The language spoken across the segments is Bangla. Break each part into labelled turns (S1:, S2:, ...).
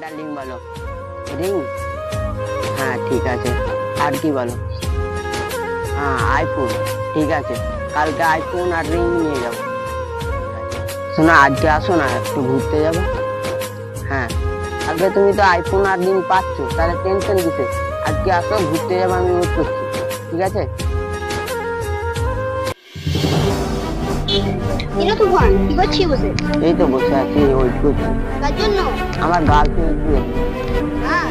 S1: ডার্লিং বলো। রিং, হ্যাঁ ঠিক আছে। আর কি বলো? হ্যাঁ আইফোন, ঠিক আছে। কালকে আইফোন আর রিং নিয়ে যাবো। শোনো আজকে আসো না, একটু ঘুরতে যাবো। হ্যাঁ আজকে তুমি তো আইফোন আর রিং পাচ্ছ, তাহলে টেনশন কিসে? আজকে আসো, ঘুরতে যাবো, আমি ওয়েট করছি, ঠিক আছে? এই তো বসে আছি, ওয়েট করছি। আমার গার্লফ্রেন্ড
S2: হ্যাঁ,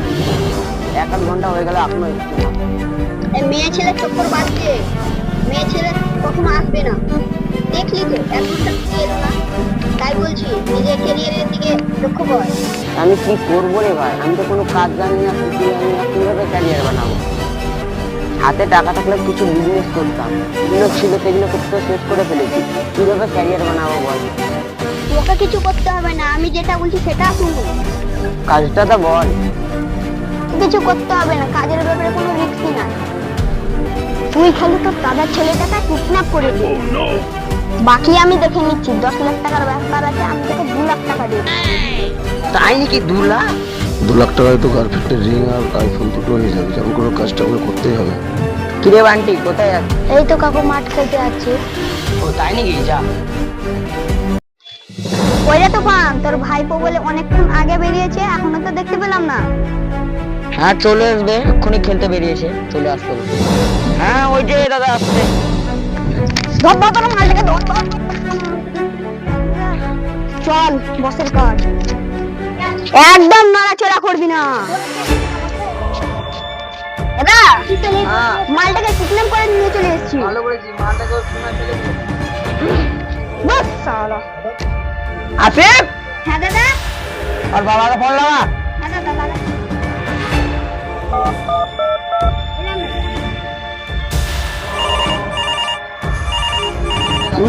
S1: 1 ঘন্টা হয়ে গেল, এখনো এসছে না।
S2: মেয়ে ছেলে চক্কর বাজছে, মেয়ে ছেলে কখনো আসবে না। দেখলি তো 1 ঘন্টা এলো না, তাই বলছি নিজের ক্যারিয়ারের দিকে লক্ষ্য কর।
S1: আমি কি করবো রে ভাই? আমি তো কোনো কাজ জানি না, আমি কিভাবে ক্যারিয়ার বানাবো? হাতে টাকা থাকলে কিছু বিজনেস করতাম, যেগুলো ছিল সেগুলো করতে শেষ করে ফেলেছি। কিভাবে ক্যারিয়ার বানাবো বল?
S2: তোকে কিছু করতে হবে না, আমি যেটা বলছি সেটা শুনো।
S1: কাজটা তো বল।
S2: কিছু করতে হবে না, কাজের ব্যাপারে কোনো রিস্কই নাই। তুই খালি তোর দাদার ছেলেটাকে কিডন্যাপ করে দে, বাকি আমি দেখে নিচ্ছি। 10 লাখ টাকার ব্যাপার আছে, আমি তোকে 2 লাখ টাকা দেব।
S1: তাই নাকি? 2 লাখ?
S3: 2 লাখ টাকায় তো গার্লফ্রেন্ডের রিং আর আইফোন দুটো হয়ে যাবে। যেমন কোনো কাজটা আমরা করতেই হবে।
S1: কিরে বান্টি, কোথায় যাচ্ছ?
S2: এই তো কাকু মাঠ খেলতে যাচ্ছি।
S1: ও তাই নাকি? যা।
S2: ওইটা তো পান, তোর ভাইপো বলে অনেকক্ষণ আগে বেরিয়েছে, এখনো তো দেখতে পেলাম না।
S1: হ্যাঁ চলে আসবে, এক্ষুনি খেলতে বেরিয়েছে, চলে আসতে বলবে। হ্যাঁ ওই যে দাদা আসছে।
S2: ধর ধর ধর, মালটাকে ধর ধর। চল বসের কাজ, একদম নড়াচড়া করবি না। দাদা,
S1: হ্যাঁ
S2: মালটাকে কিডন্যাপ করে নিয়ে চলে এসেছি।
S1: ভালো করেছি, মালটাকে শোনা ফেলেছি।
S2: বাস সালা।
S1: আসিফ,
S2: হ্যাঁ দাদা।
S1: আর বাবাকে ফোন লাগা।
S2: হ্যাঁ দাদা দাদা।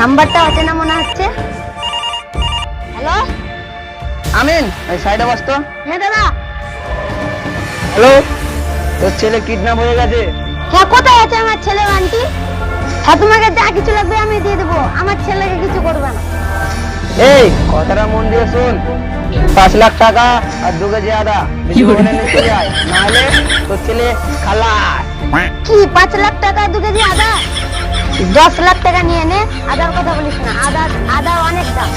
S2: নাম্বারটা অচেনা মনে হচ্ছে। হ্যালো।
S1: আমিন, এই সাইডে বস তো।
S2: হ্যাঁ দাদা।
S1: হ্যালো, তোর ছেলে কিডন্যাপ হয়ে গেছে।
S2: হ্যাঁ কোথায় আছে আমার ছেলে আন্টি? হ্যাঁ তোমাকে যা কিছু লাগবে আমি দিয়ে দেবো, আমার ছেলেকে কিছু করবে না।
S1: এই কথাটা মন দিয়ে শুন, 5 লাখ টাকা আর 2 কেজি আদা বেশি করে নিতে যায়, নাহলে তোর ছেলে খালাস।
S2: কি 5 লাখ টাকা 2 কেজি আদা? 10 লাখ টাকা নিয়ে নে, আদার কথা বলিস না, আদা অনেক দাম।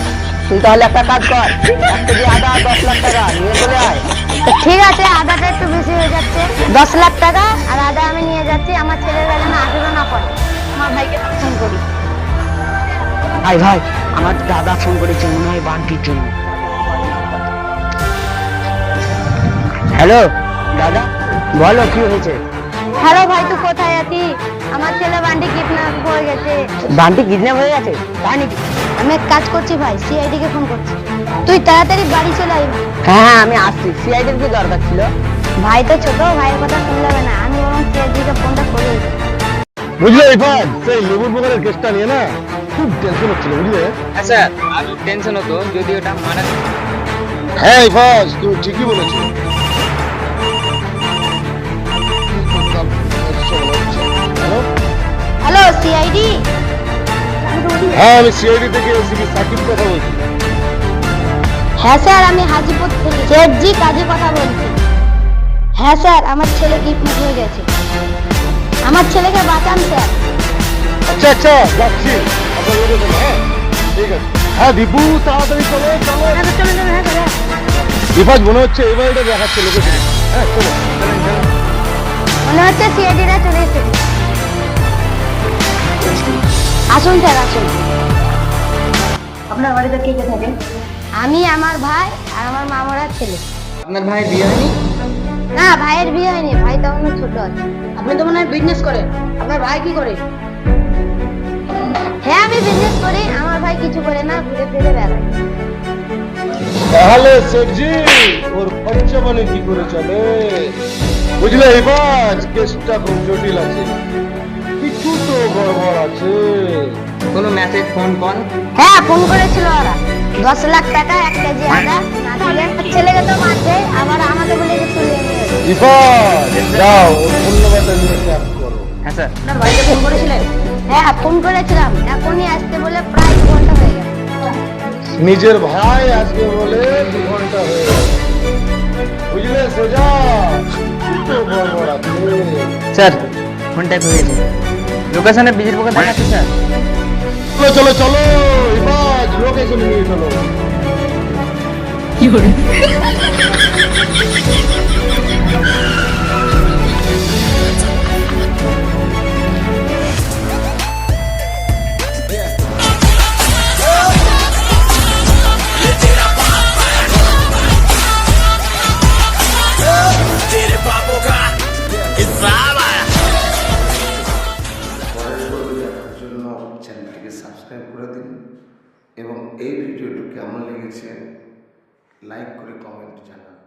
S1: তুই তাহলে একটা কাজ কর, 1 কেজি আদা আর 10 লাখ টাকা নিয়ে চলে আয়।
S2: তো ঠিক আছে, আদাটা একটু বেশি হয়ে যাচ্ছে। 10 লাখ টাকা আর আদা আমি নিয়ে যাচ্ছি, আমার ছেলের বেলা না আদরও না করে। আমার ভাইকে ফোন করি।
S1: ভাই ভাই, আমার দাদা ফোন করেছে, মনে হয় বান্টির জন্য। হ্যালো দাদা, বলো কি হয়েছে?
S2: হ্যালো ভাই, তুই কোথায় আছিস? আমার ছেলে বান্টি কিডন্যাপ হয়ে গেছে।
S1: বান্টি কিডন্যাপ হয়ে গেছে? তাই নাকি?
S2: আমি এক কাজ করছি ভাই, সিআইডি কে ফোন করছি। তুই তাড়াতাড়ি বাড়ি চলে আয়।
S1: হ্যাঁ হ্যাঁ আমি আসছি। সিআইডির কি দরকার ছিল?
S2: ভাই তো ছোট, ভাইয়ের কথা শুনলে হবে না, আমি বরং সিআইডি কে ফোনটা করে দিই।
S3: বুঝলে ইরফান, সেই লেবুর পোকারের কেসটা নিয়ে না খুব টেনশন হচ্ছিল, বুঝলে?
S1: হ্যাঁ স্যার, আরো টেনশন হতো যদি ওটা মানে।
S3: হ্যাঁ ইরফান, তুমি ঠিকই বলেছো। হ্যালো?
S2: Hello CID.
S3: হ্যাঁ আমি সিআইডি থেকে এসিপি সাকিব কথা বলছি।
S2: হ্যাঁ স্যার, আমি হাজিপুর থেকে শেঠজি কাজী কথা বলছি। হ্যাঁ স্যার, আমার ছেলে কিডন্যাপ হয়ে গেছে, আমার ছেলেকে বাঁচান স্যার।
S3: আচ্ছা আচ্ছা, যাচ্ছি আপনার লোকেশনে। হ্যাঁ ঠিক আছে। হ্যাঁ দীপু, তাড়াতাড়ি চলো চলো। ইরফান মনে হচ্ছে এই বাড়িটা দেখাচ্ছে লোকেশনে। হ্যাঁ চলো, চলেন চলেন।
S2: মনে হচ্ছে সিআইডিরা চলে এসেছে। আসুন স্যার আসুন।
S4: আপনার বাড়িতে কে কে থাকে?
S2: আমি, আমার ভাই আর আমার মামার ছেলে।
S1: আপনার ভাই বিয়ে হয়নি?
S2: না, ভাইয়ের বিয়ে হয়নি, ভাই তখন ছোট আছে।
S4: আপনি তো মনে হয় বিজনেস করেন, আপনার ভাই কি করে?
S2: হ্যাঁ আমি বিজনেস করি, আমার ভাই কিছু করে না, ঘুরে ফিরে বেড়ায়।
S3: তাহলে শেঠজি ওর খরচা মানে কি করে চলে? বুঝলে ইরফান, কেসটা খুব জটিল আছে, কিছু তো গড়বড় আছে।
S1: কোনো মেসেজ, ফোন কল?
S2: হ্যাঁ ফোন করেছিল ওরা, 10 লাখ টাকা 1 কেজি আদা না দিলে ছেলেকে তো মারছে, আবার আমাকে বলে যে তুলে নিয়ে যাবে।
S3: ইরফান যাও, ওর ধন্যবাদ নিয়ে ক্যাপ করো।
S1: হ্যাঁ স্যার।
S4: আপনার ভাইকে ফোন করেছিলেন?
S2: হ্যাঁ ফোন করেছিলাম, এখনই আসতে বলে প্রায় 2 ঘন্টা হয়ে গেছে।
S3: নিজের ভাই আজকে বলে 2 ঘন্টা হয়ে গেছে। সোজা কি তো গড়বড় আছে
S1: স্যার ফোনটাই হয়ে গেছে লোকেশনে বিজির পোকা দেখাচ্ছে স্যার
S3: চলো চলো চলো এবার লোকেশন নিয়ে চলো
S5: পরের ভিডিও দেখার জন্য চ্যানেলটিকে সাবস্ক্রাইব করে দিন এবং এই ভিডিওটি কেমন লেগেছে লাইক করে কমেন্ট জানান।